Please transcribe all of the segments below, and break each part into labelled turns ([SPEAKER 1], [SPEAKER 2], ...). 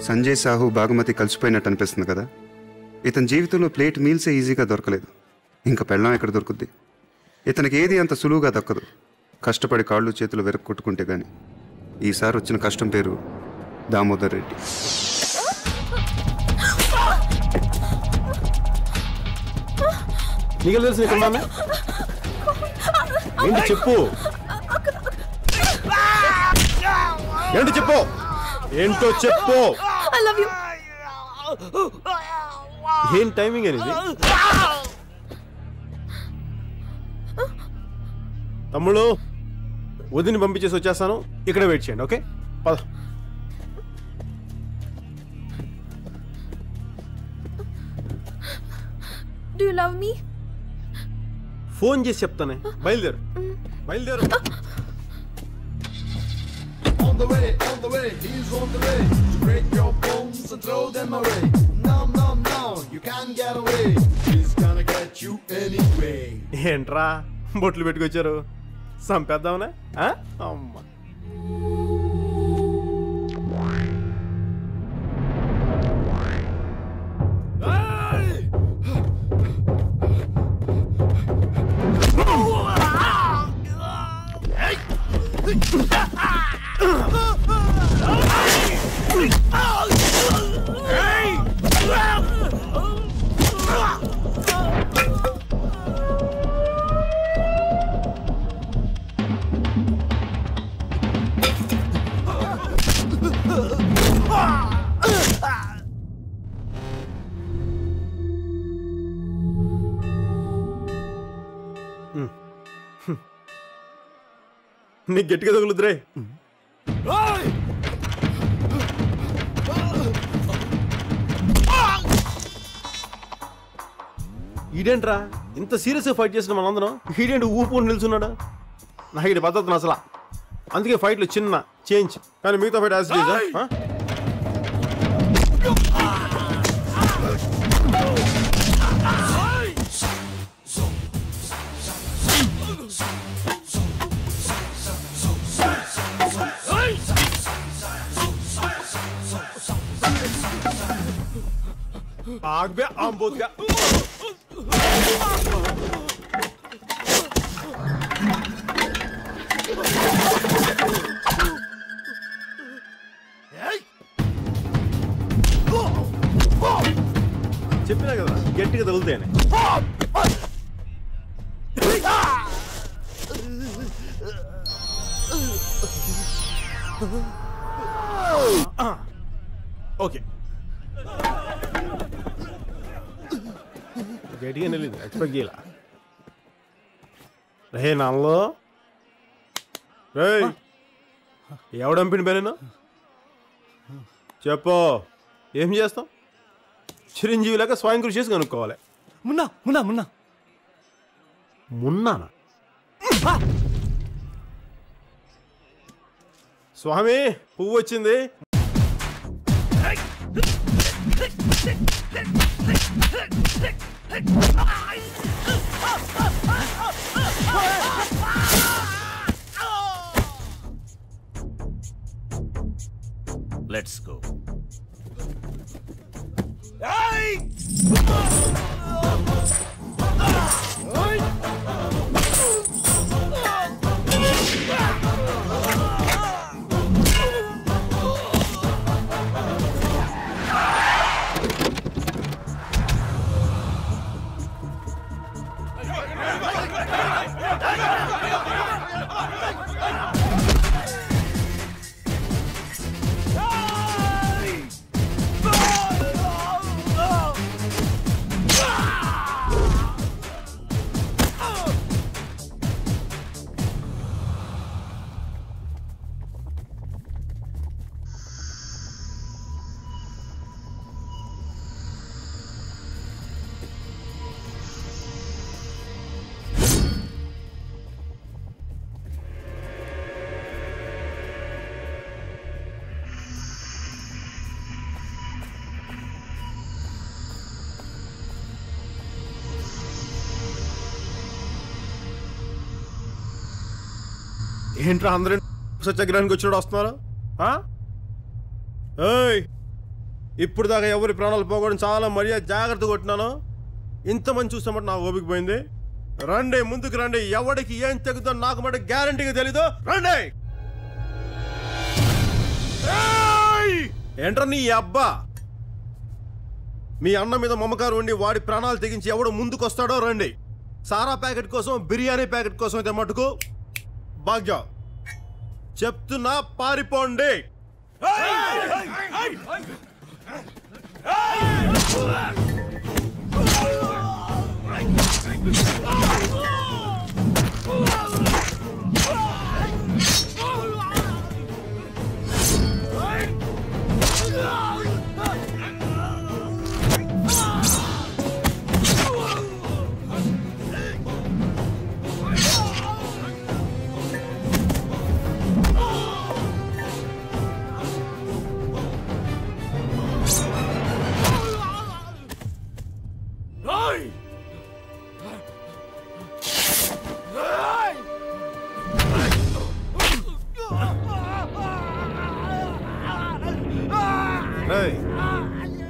[SPEAKER 1] సంజయ్ సాహు బాగుమతి కలిసిపోయినట్టు అనిపిస్తుంది కదా. ఇతని జీవితంలో ప్లేట్ మీల్సే ఈజీగా దొరకలేదు, ఇంకా పెళ్ళం ఎక్కడ దొరుకుద్ది? ఇతనికి ఏది అంత సులువుగా దక్కదు, కష్టపడి కాళ్ళు చేతులు వెరక్కొట్టుకుంటే గాని. ఈసారి వచ్చిన కష్టం పేరు దామోదర్ రెడ్డి.
[SPEAKER 2] నీకు తెలుసు ఏంటి చెప్పు, ఏంటి చెప్పు, ఏంటో చెప్పు. ఏం టైమింగ్ అనేది? తమ్ముడు వదిని పంపించేసి వచ్చేస్తాను, ఇక్కడ వెయిట్ చేయండి. ఓకే పద.
[SPEAKER 3] Do you love me?
[SPEAKER 2] Phone చేసి చెప్తానే. బయలుదేరు బయలుదేరు.
[SPEAKER 4] On the way, he's on the way to break your bones and throw them away. No, you can't get away. He's gonna get you anyway.
[SPEAKER 2] ఏంట్రా బొట్లు పెట్టుకొచ్చారు, సంపేద్దామనే? అమ్మ నీకు గట్టిగా తగులుద్దురే. ఈడేంట్రా ఇంత సీరియస్గా ఫైట్ చేసిన మనందరం, ఈడేంటి ఊపుకొని నిల్చున్నాడు? నాకు ఇది పద్ధతి అసలు. అందుకే ఫైట్లో చిన్న చేంజ్, కానీ మిగతా ఫైట్ యాజ్ ఇట్ ఈజ్. आग में आम बोल गया. చెప్పినా కదా గట్టిగా తగులుతాయని. ఓకే గట్టిగా నిలింది, ఎక్స్పెక్ట్ చేయాల. రే నాలో రే ఎవడంపిన పేరేనా చెప్పు, ఏం చేస్తాం? చిరంజీవి లాగా స్వయం కృషి చేసి కనుక్కోవాలి.
[SPEAKER 5] మున్నా మున్నా మున్నా
[SPEAKER 2] మున్నానా? స్వామి పువ్వు వచ్చింది.
[SPEAKER 5] Let's go. ఏంట్రా అందరూ సత్యాగ్రహానికి వచ్చినప్పుడు వస్తున్నారు?
[SPEAKER 2] ఇప్పుడు దాకా ఎవరి ప్రాణాలు పోగొని చాలా మర్యాద జాగ్రత్త కొట్టినాను. ఇంతమంది చూస్తామంటే నాకు ఓపిక పోయింది. రండి, ముందుకు రండి. ఎవడికి ఏం తెగుతుందో నాకు మటు గ్యారంటీగా తెలీదు. రండి. ఏంట్రా నీ అబ్బా, మీ అన్న మీద మమకారం ఉండి వాడి ప్రాణాలు తెగించి ఎవడు ముందుకు వస్తాడో రండి. సారా ప్యాకెట్ కోసం, బిర్యానీ ప్యాకెట్ కోసం అయితే మటుకు భాగ్యం చెప్తున్నా, పారిపోండి.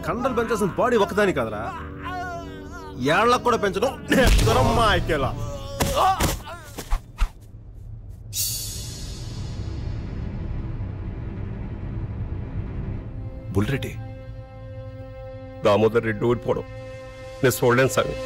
[SPEAKER 2] కండలు పెంచాల్సిన బాడీ ఒకదాని కదరా, ఏళ్ళకు కూడా పెంచడం నేర్చుకోరమ్మా ఐకేలా.
[SPEAKER 6] బుల్రెడ్డి దామోదర్ రెడ్డి ఊరిపోవడం నేను చూడలేను స్వామి.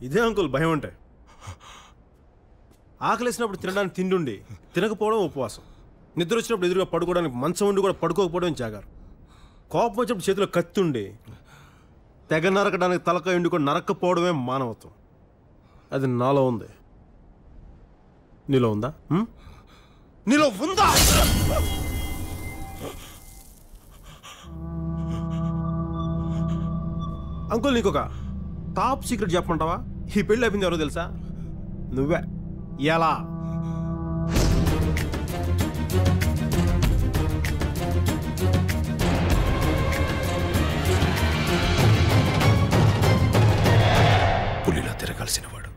[SPEAKER 2] ఇదే అంకుల్ భయం అంటే. ఆకలేసినప్పుడు తినడానికి తిండి, తినకపోవడం ఉపవాసం. నిద్ర వచ్చినప్పుడు ఎదురుగా పడుకోవడానికి మంచం ఉండి కూడా పడుకోకపోవడం జాగారు. కోపం వచ్చినప్పుడు చేతిలో కత్తి ఉండి తెగ నరకడానికి తలకాయ ఉండి కూడా నరక్కపోవడమే మానవత్వం. అది నాలో ఉంది. నీలో ఉందా? నీలో ఉందా? అంకుల్ నీకు ఒక టాప్ సీక్రెట్ చెప్పమంటావా? ఈ పెళ్ళి అయిపోయింది ఎవరో తెలుసా? నువ్వే. ఎలా?
[SPEAKER 6] పులిలా తిరగాల్సిన వాడు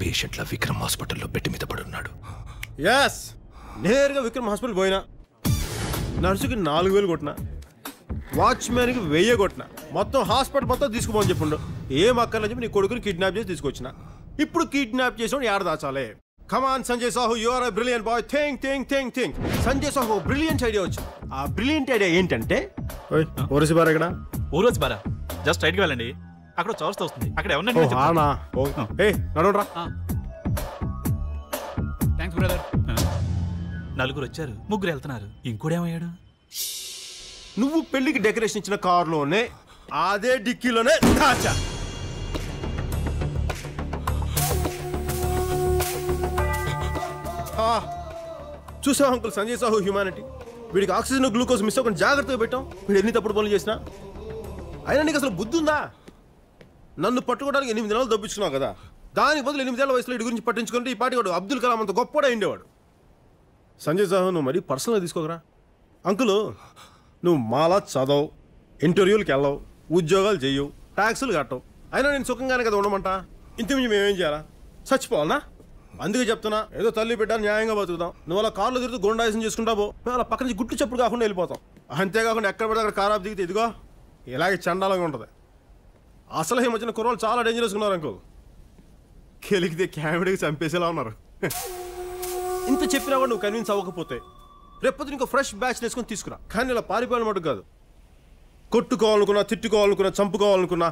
[SPEAKER 6] పేషెంట్ల విక్రమ్ హాస్పిటల్లో పెట్టి మీద పడున్నాడు.
[SPEAKER 2] ఎస్, నేరుగా విక్రమ్ హాస్పిటల్ పోయినా, నర్సుకి 4,000 కొట్టినా, వాచ్మ్యాన్కి 1000 కొట్టినా, మొత్తం హాస్పిటల్ మొత్తం తీసుకుపోని చెప్పుండు. ఏం అక్కర్లని చెప్పి నీ కొడుకుని కిడ్నాప్ చేసి తీసుకొచ్చిన. ఇప్పుడు కిడ్నాప్ చేసిన ఏడ దాచాలే? Come on Sanjay Sahu, you are a brilliant boy. Think. Sanjay Sahu brilliant idea వచ్చింది. ఆ బ్రిలియంట్ ఐడియా ఏంటంటే, ఓరసి బార్ ఎక్కడ?
[SPEAKER 5] ఊరోజు బారా జస్ట్ రైట్కి వెళ్ళండి, అక్కడ చౌరస్తా వస్తుంది, అక్కడ ఎవరన్నా
[SPEAKER 2] నడవరా.
[SPEAKER 7] బ్రదర్. నలుగురు వచ్చారు, ముగ్గురు వెళ్తున్నారు. ఇంకోడేమయ్యాడు?
[SPEAKER 2] నువ్వు పెళ్లికి డెకరేషన్ ఇచ్చిన కారులోనే అదే డిక్కీలోనే దాచా. చూసావు అంకుల్ సంజయ్ సాహు హ్యూమానిటీ. వీడికి ఆక్సిజన్ గ్లూకోజ్ మిస్ అవ్వకుండా జాగ్రత్తగా పెట్టాం. వీడు ఎన్ని తప్పుడు పనులు చేసినా. అయినా నీకు అసలు బుద్ధి ఉందా? నన్ను పట్టుకోవడానికి 8 నెలలు దొప్పించుకున్నావు కదా, దానికి బదులు 8 ఏళ్ల వయసులో వీడి గురించి పట్టించుకుంటే ఈ పాటి వాడు అబ్దుల్ కలాం అంత గొప్పగా ఉండేవాడు. సంజయ్ సాహు నువ్వు మరీ పర్సనల్గా తీసుకోకరా. అంకులు నువ్వు మాలా చదవు, ఇంటర్వ్యూలకు వెళ్ళవు, ఉద్యోగాలు చేయవు, ట్యాక్సులు కట్టవు. అయినా నేను సుఖంగానే కదా ఉండమంట. ఇంతకుమించి మేమేం చేయాలా? చచ్చిపోవాలనా? అందుకే చెప్తున్నా, ఏదో తల్లి బిడ్డ న్యాయంగా బతుకుదాం. నువ్వు అలా కార్లో తిరుగుతూ గుండాయిసం చేసుకుంటా పో, మేము అలా పక్క నుంచి గుట్టు చెప్పుడు కాకుండా వెళ్ళిపోతాం. అంతేకాకుండా ఎక్కడ పడితే అక్కడ కారాపు దిగితే ఇదిగో ఇలాగే చండాలంగా ఉంటుంది. అసలు ఈ మధ్యన కుర్రోళ్ళు చాలా డేంజరస్గా ఉన్నారు అంకుల్. కెలికితే క్యామెడీకి చంపేసేలా ఉన్నారు. ఇంత చెప్పినా కూడా నువ్వు కన్విన్స్ అవ్వకపోతే రేపొద్దు ఇంకో ఫ్రెష్ బ్యాచ్ వేసుకొని తీసుకురా. కానీ ఇలా పారిపోయిన మటుకు కాదు. కొట్టుకోవాలనుకున్నా, తిట్టుకోవాలనుకున్నా, చంపుకోవాలనుకున్నా,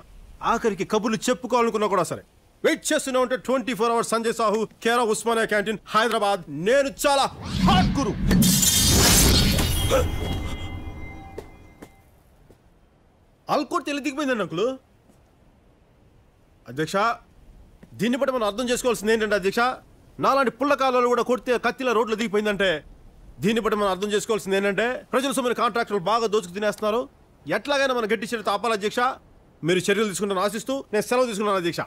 [SPEAKER 2] ఆఖరికి కబుర్లు చెప్పుకోవాలనుకున్నా కూడా సరే వెయిట్ చేస్తూనే ఉంటే 24 hours సంజయ్ సాహు, కేరా ఉస్మానియా క్యాంటీన్, హైదరాబాద్. నేను చాలా హాట్ గురు. ఆల్కోట్ తెలి దిగిపోయిందండి అంకులు. అధ్యక్ష, దీన్ని బట్టి మనం అర్థం చేసుకోవాల్సింది ఏంటంటే అధ్యక్ష, నాలాంటి పుల్లకాలలో కూడా కొడితే కత్తిలా రోడ్లు దిగిపోయిందంటే దీన్ని బట్టి మనం అర్థం చేసుకోవాల్సింది ఏంటంటే ప్రజల సొమ్మిన కాంట్రాక్టర్లు బాగా దోచుకు తినేస్తున్నారు. ఎట్లాగైనా మనం గట్టి చర్యతో ఆపాలి అధ్యక్ష. మీరు చర్యలు తీసుకుంటాను ఆశిస్తూ నేను సెలవు తీసుకున్నాను అధ్యక్ష.